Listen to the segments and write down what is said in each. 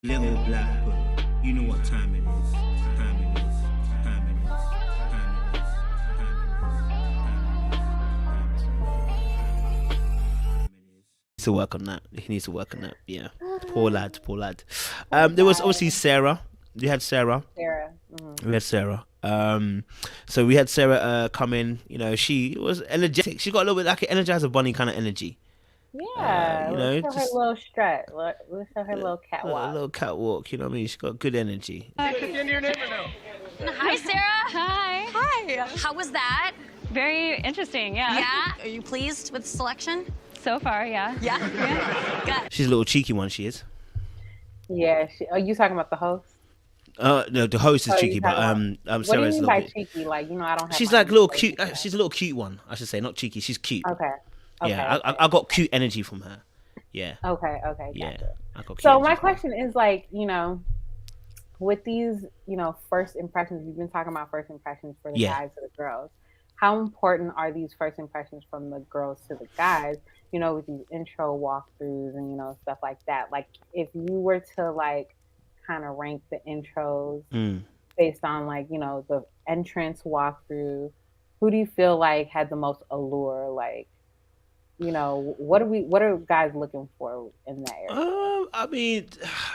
Little black girl, you know what time it is. Time it is. Time it is. Time it is. Time it is. To work on that. He needs to work on that. Yeah. Poor lad. Poor lad. There was obviously Sarah. We had Sarah. Sarah. Mm-hmm. We had Sarah. So we had Sarah come in. You know, she was energetic. She got a little bit like an Energizer Bunny kind of energy. Yeah, You let's know, show her just little strut. Let's show her little a catwalk. little catwalk. You know what I mean? She got good energy. At the end of your name or no? Hi, Sarah. Hi. Hi. How was that? Very interesting, yeah. Yeah. Are you pleased with the selection? So far, yeah. Yeah. Good. She's a little cheeky one. She is. Yeah, are you talking about the host? No, the host is Oh, cheeky, you but talking What do you Sarah's a mean little by bit. cheeky? Like, I don't have She's my like a little own cute. place. She's a little cute one. I should say, not cheeky. She's cute. Okay. Okay. Yeah, Okay. I got cute energy from her. Yeah, Okay. Okay. yeah, Gotcha. I got cute. So energy my from her. question is like, with these, first impressions, you've been talking about first impressions for the Yeah. guys to the girls. How important are these first impressions from the girls to the guys, with these intro walkthroughs and, stuff like that? Like, if you were to, like, kind of rank the intros based on, like, the entrance walkthrough, who do you feel like had the most allure? Like, what are guys looking for in that area? I mean,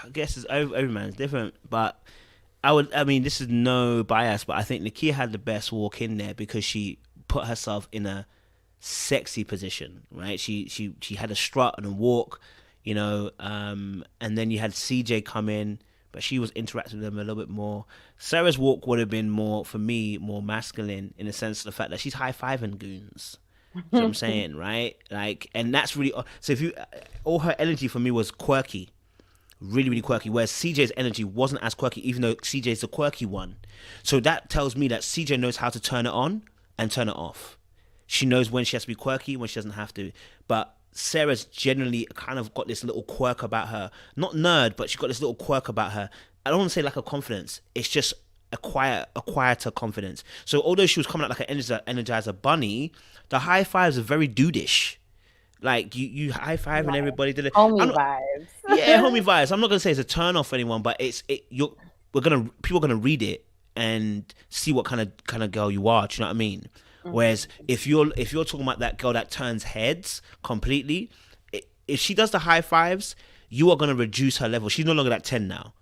I guess every man's different, but I mean, this is no bias, but I think Nakia had the best walk in there because she put herself in a sexy position, right? She had a strut and a walk, and then you had CJ come in, but she was interacting with them a little bit more. Sarah's walk would have been more, for me, more masculine in the sense of the fact that she's high-fiving goons. You know what I'm saying, right? Like, and that's really so. If you, all her energy for me was quirky, really, really quirky. Whereas CJ's energy wasn't as quirky, even though CJ's the quirky one. So that tells me that CJ knows how to turn it on and turn it off. She knows when she has to be quirky, when she doesn't have to. But Sarah's generally kind of got this little quirk about her. Not nerd, but she's got this little quirk about her. I don't want to say lack of confidence. It's just a quieter confidence. So although she was coming out like an Energizer Bunny, the high fives are very dudeish. Like you high five and everybody did it. Homie vibes. Yeah, homie vibes. I'm not gonna say it's a turn off for anyone, but people are gonna read it and see what kind of girl you are. Do you know what I mean? Mm-hmm. Whereas if you're talking about that girl that turns heads completely, if she does the high fives, you are gonna reduce her level. She's no longer at 10 now.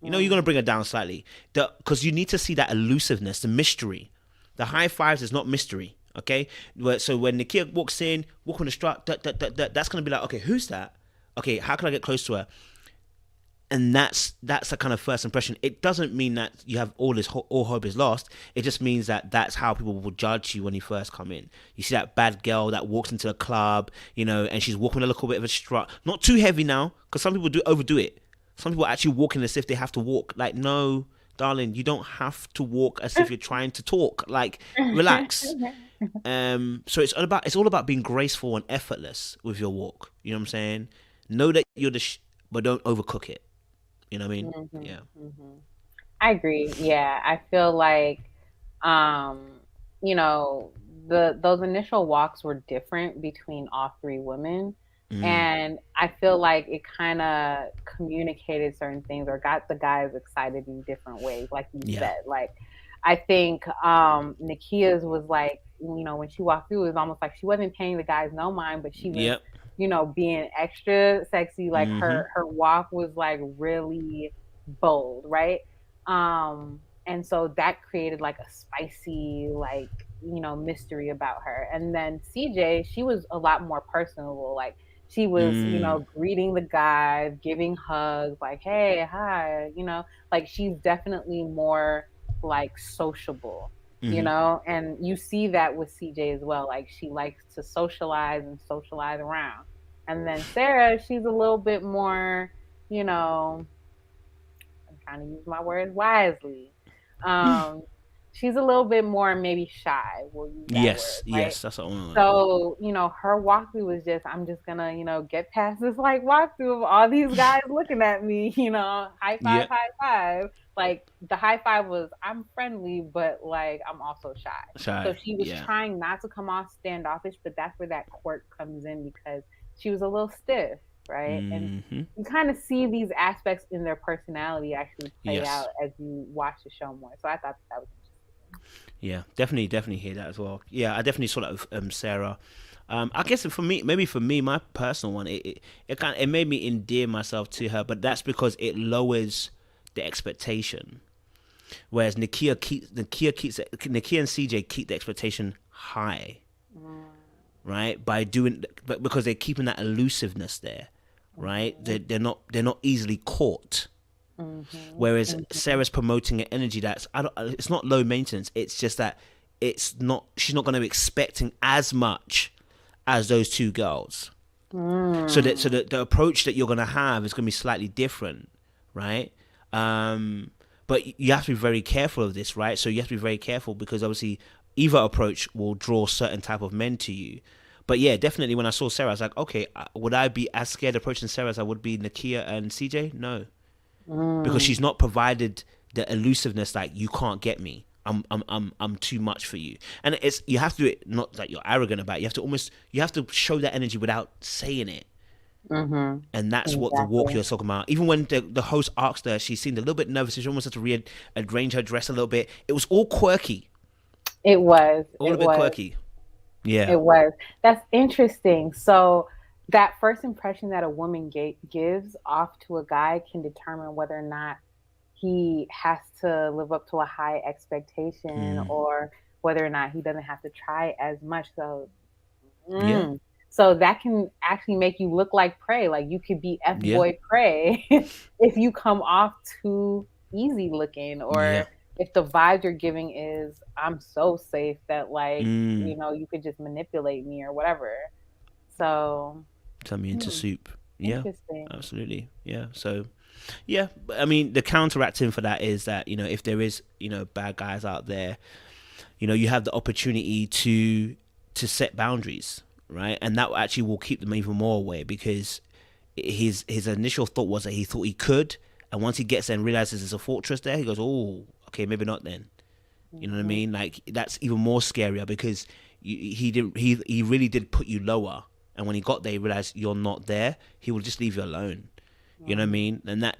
You're going to bring her down slightly. Because you need to see that elusiveness, the mystery. The high fives is not mystery, okay? So when Nakia walks in, walk on the strut, that's going to be like, okay, who's that? Okay, how can I get close to her? And that's the kind of first impression. It doesn't mean that you have all hope is lost. It just means that that's how people will judge you when you first come in. You see that bad girl that walks into a club, and she's walking with a little bit of a strut. Not too heavy now, because some people do overdo it. Some people actually walk in as if they have to walk. Like, no, darling, you don't have to walk as if you're trying to talk. Like, relax. So it's all about being graceful and effortless with your walk. You know what I'm saying? Know that you're but don't overcook it. You know what I mean? Mm-hmm, Yeah. Mm-hmm. I agree. Yeah, I feel like, those initial walks were different between all three women. And I feel like it kind of communicated certain things or got the guys excited in different ways, like you said. Like, I think Nakia's was like, when she walked through, it was almost like she wasn't paying the guys no mind, but she was, being extra sexy. Like her walk was like really bold, right? And so that created like a spicy, like, mystery about her. And then CJ, she was a lot more personable. Like, she was, greeting the guys, giving hugs, like, hey, hi, like she's definitely more like sociable, and you see that with CJ as well. Like, she likes to socialize and socialize around. And then Sarah, she's a little bit more, I'm trying to use my words wisely. She's a little bit more maybe shy. We'll use that word, right? Yes, that's the only one. So, her walkthrough was just, I'm just gonna, get past this like walkthrough of all these guys looking at me, high five, high five. Like, the high five was, I'm friendly, but like I'm also shy. So she was trying not to come off standoffish, but that's where that quirk comes in because she was a little stiff. right? And Mm-hmm. you kind of see these aspects in their personality actually play Yes. out as you watch the show more. So I thought that was Yeah, definitely hear that as well. Yeah, I definitely saw that with Sarah. I guess for me, my personal one, it made me endear myself to her, but that's because it lowers the expectation. Whereas Nakia and CJ keep the expectation high, right? But because they're keeping that elusiveness there, right? They're not easily caught. Whereas Sarah's promoting an energy that's it's not low maintenance. It's just that she's not going to be expecting as much as those two girls. So the approach that you're going to have is going to be slightly different, right? But you have to be very careful of this, right? So you have to be very careful because obviously either approach will draw certain type of men to you. But yeah, definitely when I saw Sarah, I was like, okay, would I be as scared approaching Sarah as I would be Nakia and CJ? No. Because she's not provided the elusiveness, like you can't get me. I'm too much for you. And you have to do it not that you're arrogant about it. You have to show that energy without saying it. And that's what the walk you're talking about. Even when the host asked her, she seemed a little bit nervous. She almost had to rearrange her dress a little bit. It was all quirky. It was. All a bit quirky. Yeah. It was. That's interesting. So that first impression that a woman gives off to a guy can determine whether or not he has to live up to a high expectation or whether or not he doesn't have to try as much. So, so that can actually make you look like prey. Like you could be Fboy prey if you come off too easy looking, or if the vibe you're giving is I'm so safe that like you could just manipulate me or whatever. So turn me into soup. Yeah, absolutely. Yeah. So, yeah, I mean, the counteracting for that is that, if there is, bad guys out there, you have the opportunity to set boundaries, right? And that actually will keep them even more away because his initial thought was that he thought he could. And once he gets there and realizes there's a fortress there, he goes, oh, okay, maybe not then. You know what I mean? Like, that's even more scarier because he really did put you lower. And when he got there, he realized you're not there. He will just leave you alone. You know what I mean? And that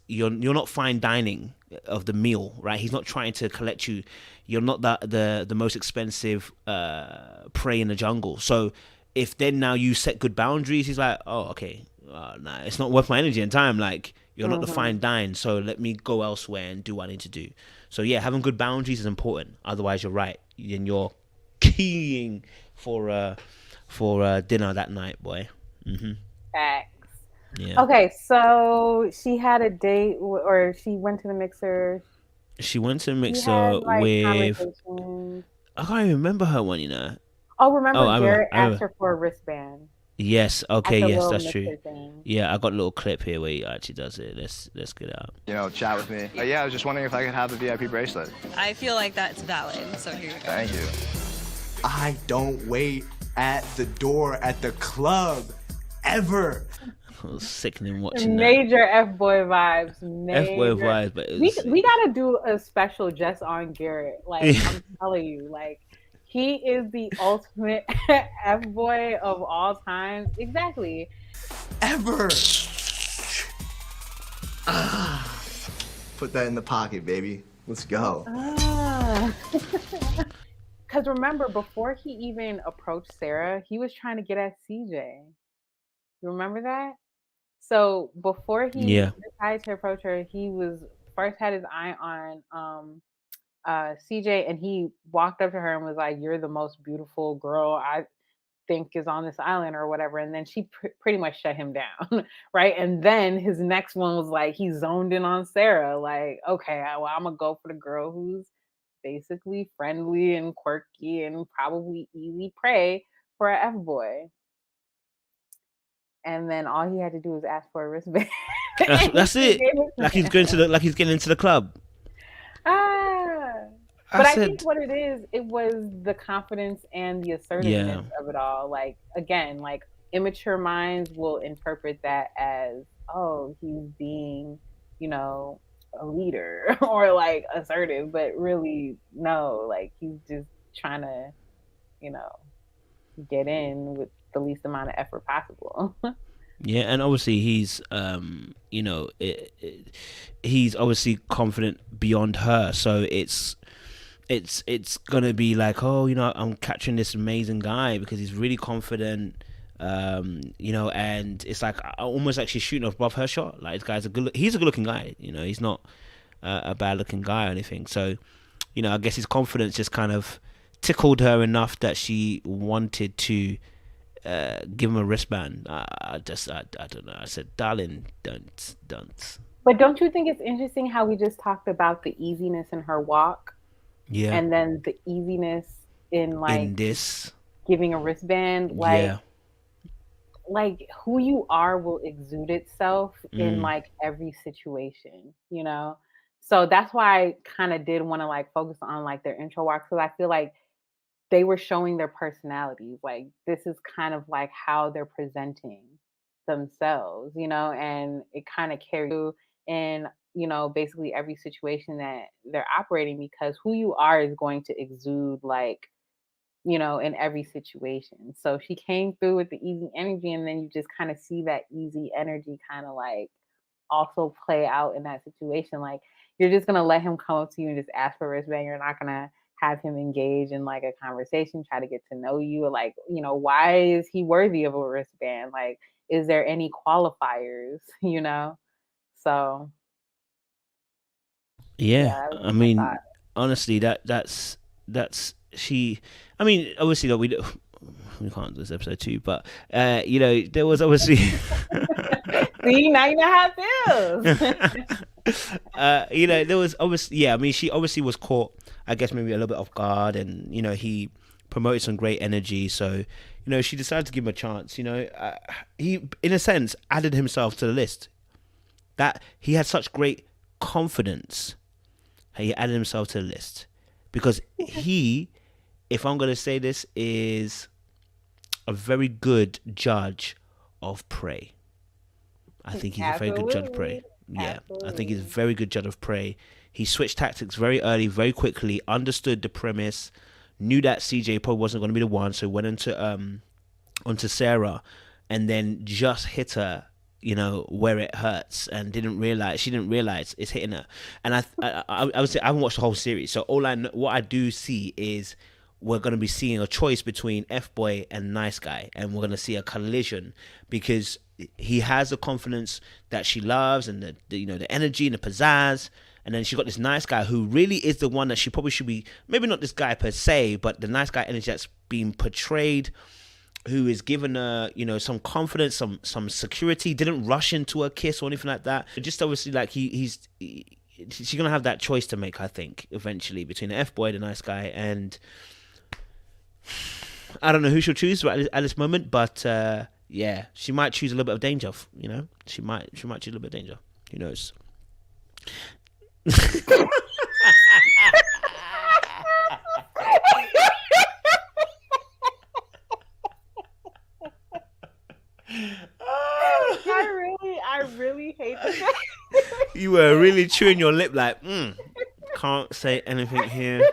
you're not fine dining of the meal, right? He's not trying to collect you. You're not the most expensive prey in the jungle. So if then now you set good boundaries, he's like, oh, okay, nah, it's not worth my energy and time. Like you're not the fine dine, so let me go elsewhere and do what I need to do. So yeah, having good boundaries is important. Otherwise, you're right. Then you're keying for dinner that night, boy. Facts. Yeah. Okay, so she had a date, or she went to the mixer. She went to the mixer with. I can't even remember her one, Oh, remember Garret asked her for a wristband. Yes. Okay. Yes, that's true. Yeah, I got a little clip here where he actually does it. Let's get it out. Chat with me. Yeah, I was just wondering if I could have the VIP bracelet. I feel like that's valid. So here you go. Thank you. I don't wait at the door at the club ever. It was sickening watching Major Fboy vibes. Fboy vibes, but we gotta do a special just on Garret. Like I'm telling you, like he is the ultimate Fboy of all time. Exactly. Ever. Put that in the pocket, baby. Let's go. Because remember, before he even approached Sarah, he was trying to get at CJ. You remember that? So before he decided to approach her, he was first had his eye on CJ, and he walked up to her and was like, "You're the most beautiful girl I think is on this island," or whatever. And then she pretty much shut him down, right? And then his next one was like, he zoned in on Sarah, like, okay, well, I'm gonna go for the girl who's basically friendly and quirky and probably easy prey for a Fboy. And then all he had to do was ask for a wristband. That's it. Like he's getting into the club. But I think what it was the confidence and the assertiveness of it all. Like again, like immature minds will interpret that as, oh, he's being, a leader or like assertive, but really no, like he's just trying to, get in with the least amount of effort possible. Yeah, and obviously he's he's obviously confident beyond her, so it's gonna be like, oh, I'm catching this amazing guy because he's really confident, and it's like almost like she's shooting above her shot. Like, this guy's he's a good looking guy, he's not a bad looking guy or anything. So, I guess his confidence just kind of tickled her enough that she wanted to give him a wristband. I don't know. I said, darling, don't. But don't you think it's interesting how we just talked about the easiness in her walk? Yeah. And then the easiness in this giving a wristband. Like who you are will exude itself in every situation, So that's why I kind of did want to focus on their intro walks, because I feel like they were showing their personalities. Like, this is kind of how they're presenting themselves, and it kind of carries you in, basically every situation that they're operating, because who you are is going to exude in every situation. So she came through with the easy energy, and then you just kind of see that easy energy kind of also play out in that situation. Like, you're just gonna let him come up to you and just ask for a wristband. You're not gonna have him engage in a conversation, try to get to know you. Why is he worthy of a wristband? Is there any qualifiers? So yeah, I mean, honestly, that's she. I mean, obviously, we can't do this episode 2, but there was obviously. See, now you know how it feels. There was obviously, I mean, she obviously was caught, I guess, maybe a little bit off guard, and he promoted some great energy, so she decided to give him a chance. He, in a sense, added himself to the list. That he had such great confidence, he added himself to the list, because he, if I'm going to say this, is a very good judge of prey. I think he's a very good judge of prey. Yeah, absolutely. I think he's a very good judge of prey. He switched tactics very early, very quickly, understood the premise, knew that CJ probably wasn't going to be the one, so went onto Sarah, and then just hit her, where it hurts, and she didn't realize it's hitting her. And I would say I haven't watched the whole series, so what I do see is we're going to be seeing a choice between Fboy and Nice Guy, and we're going to see a collision, because he has the confidence that she loves, and the energy and the pizzazz, and then she got this Nice Guy who really is the one that she probably should be, maybe not this guy per se, but the Nice Guy energy that's being portrayed, who is given her some confidence, some security, didn't rush into a kiss or anything like that. Just obviously she's gonna have that choice to make, I think, eventually, between the Fboy, the Nice Guy, and I don't know who she'll choose at this moment, but yeah, she might choose a little bit of danger. She might choose a little bit of danger. Who knows? I really hate that. You were really chewing your lip like, can't say anything here.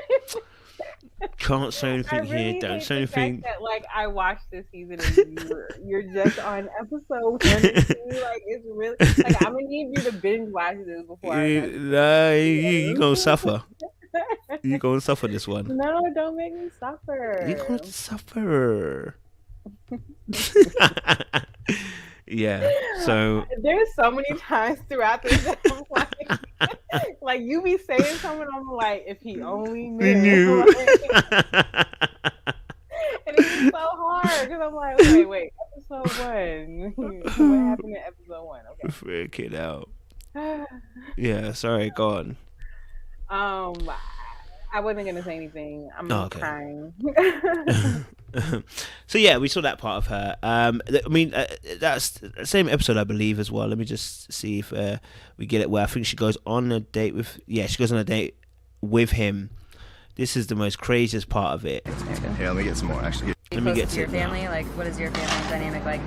Can't say anything here. Don't say anything. That, I watched this season and you're just on episode 1 and 2. It's really I'm gonna need you to binge watch this before. You gonna suffer. You gonna suffer this one. No, don't make me suffer. You gonna suffer. Yeah. So there's so many times throughout this that I'm like you be saying something, I'm like, if he only knew. And it's so hard because I'm like, wait, episode 1. What happened in episode 1? Okay. Freak it out. Yeah, sorry, go on. I wasn't gonna say anything. I'm crying. So yeah, we saw that part of her. I mean, that's the same episode, I believe, as well. Let me just see if we get it. Where I think she goes on a date with. Yeah, she goes on a date with him. This is the most craziest part of it. Here, let me get some more. Actually, let me get to your family. What is your family dynamic like?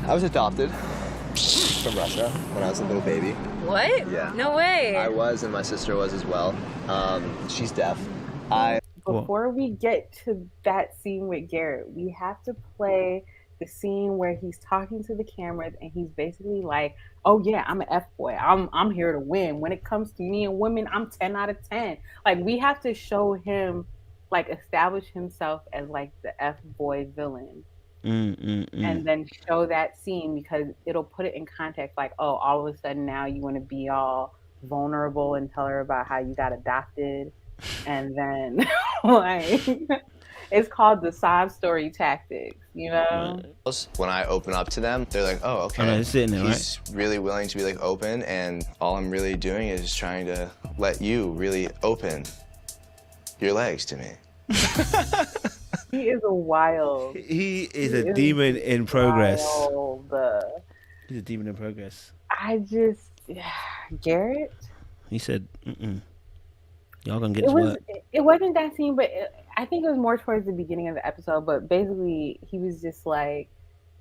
I was adopted from Russia when I was a little baby. What? Yeah. No way. I was, and my sister was as well. She's deaf. Before we get to that scene with Garret, we have to play the scene where he's talking to the cameras and he's basically like, "Oh yeah, I'm an F-boy. I'm here to win. When it comes to me and women, I'm 10 out of 10." Like, we have to show him, like, establish himself as like the F-boy villain. And then show that scene, because it'll put it in context, like, oh, all of a sudden now you want to be all vulnerable and tell her about how you got adopted, and then like, it's called the sob story tactics, you know. When I open up to them, they're like, oh, okay, it's in there, he's really willing to be like open, and all I'm really doing is trying to let you really open your legs to me. He is a wild. He is a demon in progress. Wild. He's a demon in progress. I just, Garret. He said, y'all gonna get his work. It wasn't that scene, but I think it was more towards the beginning of the episode. But basically, he was just like,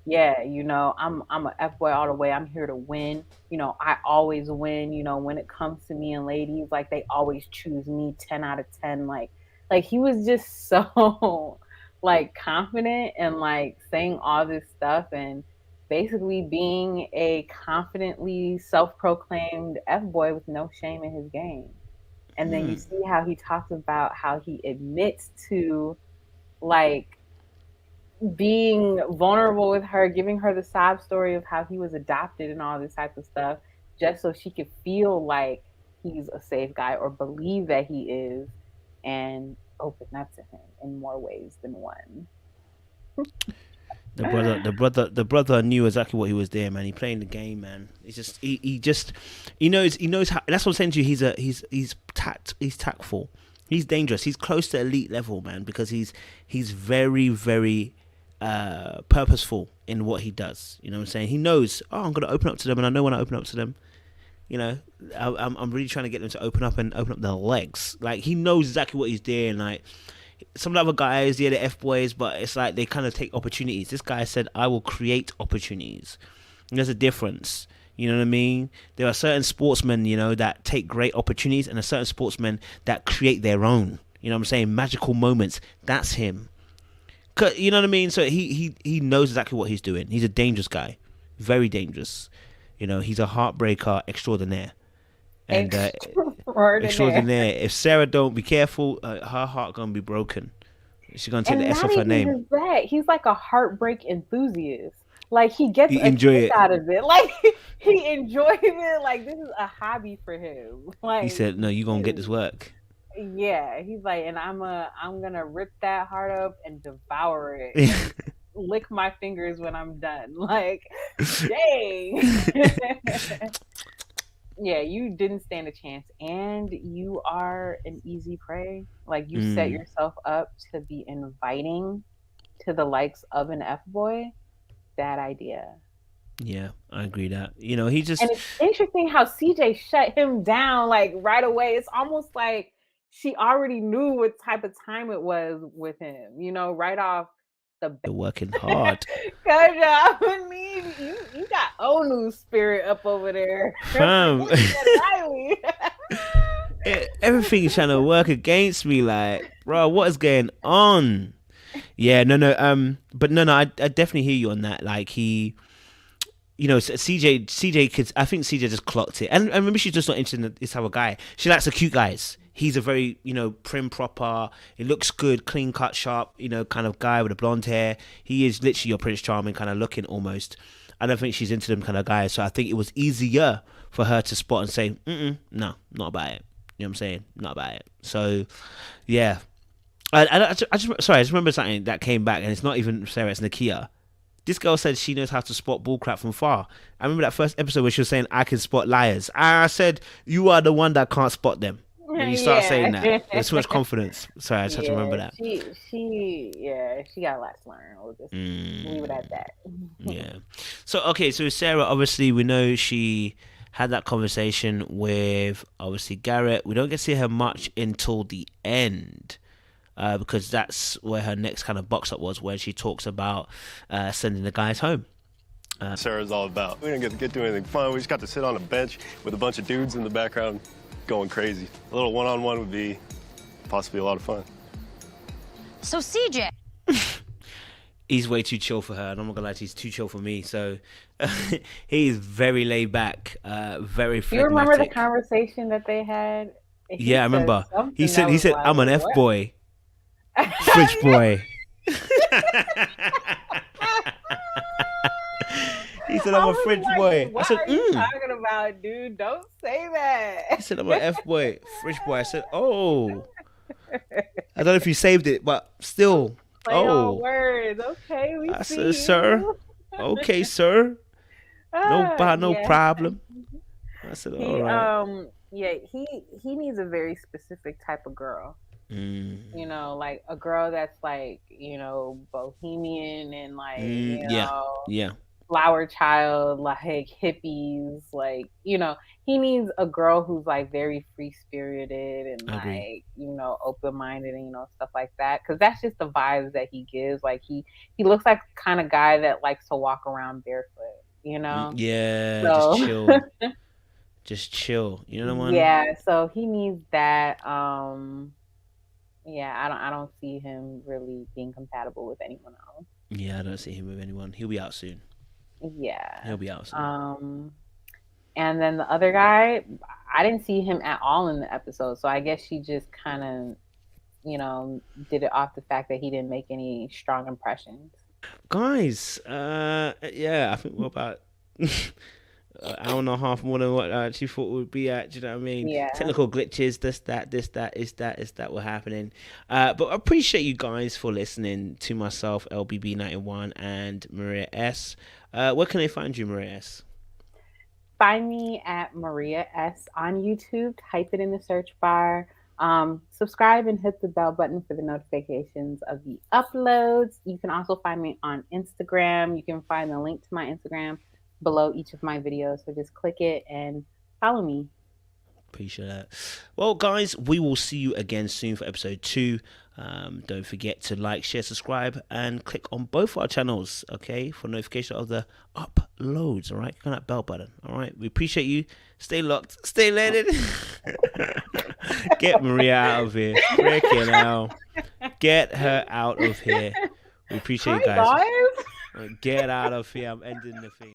yeah, you know, I'm a F-boy all the way. I'm here to win. You know, I always win. You know, when it comes to me and ladies, like, they always choose me 10 out of 10. Like he was just so like confident and like saying all this stuff and basically being a confidently self-proclaimed F-boy with no shame in his game. And then you see how he talks about how he admits to like being vulnerable with her, giving her the sob story of how he was adopted and all this type of stuff, just so she could feel like he's a safe guy or believe that he is, and open up to him in more ways than one. The brother knew exactly what he was doing, man. He playing the game, man. It's just he knows how. That's what I'm saying to you. He's tactful. He's dangerous. He's close to elite level, man, because he's very, very purposeful in what he does. You know what I'm saying? He knows, oh, I'm gonna open up to them, and I know when I open up to them, you know, I'm really trying to get them to open up their legs. Like, he knows exactly what he's doing. Like, some of the other guys, yeah, they're F-boys, but it's like they kind of take opportunities. This guy said, I will create opportunities. And there's a difference. You know what I mean? There are certain sportsmen, you know, that take great opportunities, and there are certain sportsmen that create their own. You know what I'm saying? Magical moments. That's him. You know what I mean? So he knows exactly what he's doing. He's a dangerous guy. Very dangerous. You know, he's a heartbreaker extraordinaire. And extraordinaire. If Sarah don't be careful, her heart gonna be broken. She's gonna take the S off her name. He's like a heartbreak enthusiast. Like, he gets a kick out of it. Like, he enjoys it. Like, this is a hobby for him. Like, he said, "No, you gonna get this work." Yeah, he's like, and I'm gonna rip that heart up and devour it. Lick my fingers when I'm done. Like, dang. Yeah, you didn't stand a chance, and you are an easy prey. Like, you set yourself up to be inviting to the likes of an F-boy. Bad idea. Yeah, I agree that. You know, he just... And it's interesting how CJ shut him down, like, right away. It's almost like she already knew what type of time it was with him, you know, right off the bat. They're working hard. Cause I mean, you got Onu spirit up over there. Everything's trying to work against me. Like, bro, what is going on? Yeah, but I definitely hear you on that. Like, he, you know, CJ could, I think CJ just clocked it, and maybe she's just not interested in this type of guy. She likes the cute guys. He's a very, you know, prim, proper, he looks good, clean cut, sharp, you know, kind of guy with the blonde hair. He is literally your Prince Charming kind of looking almost. I don't think she's into them kind of guys, so I think it was easier for her to spot and say, no, not about it. You know what I'm saying? Not about it. So, yeah. I just remember something that came back, and it's not even Sarah, it's Nakia. This girl said she knows how to spot bullcrap from far. I remember that first episode where she was saying, I can spot liars. I said, you are the one that can't spot them. When you start saying that, there's so much confidence. Sorry, I just have to remember that. She got a lot to learn. We'll just leave it at that. Yeah. So Sarah, obviously, we know she had that conversation with, obviously, Garret. We don't get to see her much until the end. Because that's where her next kind of box up was, where she talks about sending the guys home. Sarah's all about. We didn't get to do anything fun. We just got to sit on a bench with a bunch of dudes in the background going crazy. A little one-on-one would be possibly a lot of fun. So CJ. He's way too chill for her, and I'm not gonna lie to you, he's too chill for me. So he's very laid back, very phlegmatic. Do you remember the conversation that they had? Yeah, I remember. He said, like, "I'm an F what? boy, fridge boy." He said, "I'm a fridge boy." I said, "What are you talking about, dude? Don't say that." He said, "I'm an F boy, fridge boy." I said, "Oh." I don't know if you saved it, but still. Play on words. Okay, we I see said, you. "Sir." Okay, sir. No Yeah. problem. I said, "All right." Yeah, he needs a very specific type of girl. Mm. You know, like a girl that's like, you know, bohemian and like, you Yeah, know, yeah. flower child, like hippies, like, you know, he needs a girl who's like very free spirited and I agree. like, you know, open minded and, you know, stuff like that. Cause that's just the vibes that he gives. Like he looks like the kind of guy that likes to walk around barefoot, you know? Yeah, So- just chill. Just chill. You know what I mean? Yeah, so he needs that. Yeah, I don't see him really being compatible with anyone else. Yeah, I don't see him with anyone. He'll be out soon. Yeah. He'll be out soon. And then the other guy, I didn't see him at all in the episode. So I guess she just kind of, you know, did it off the fact that he didn't make any strong impressions. Guys, yeah, I think we're about an hour and a half more than what I actually thought we'd be at. Do you know what I mean? Yeah. Technical glitches, this, that were happening. But I appreciate you guys for listening to myself, LBB91, and Maria S. Where can they find you, Maria S? Find me at Maria S on YouTube. Type it in the search bar. Subscribe and hit the bell button for the notifications of the uploads. You can also find me on Instagram. You can find the link to my Instagram below each of my videos. So just click it and follow me. Appreciate that. Well, guys, we will see you again soon for episode 2. Don't forget to like, share, subscribe, and click on both our channels, okay, for notification of the uploads. All right, click on that bell button. All right, we appreciate you. Stay locked, stay loaded. Get Maria out of here. Freaking hell. Get her out of here. We appreciate you guys. Get out of here. I'm ending the thing.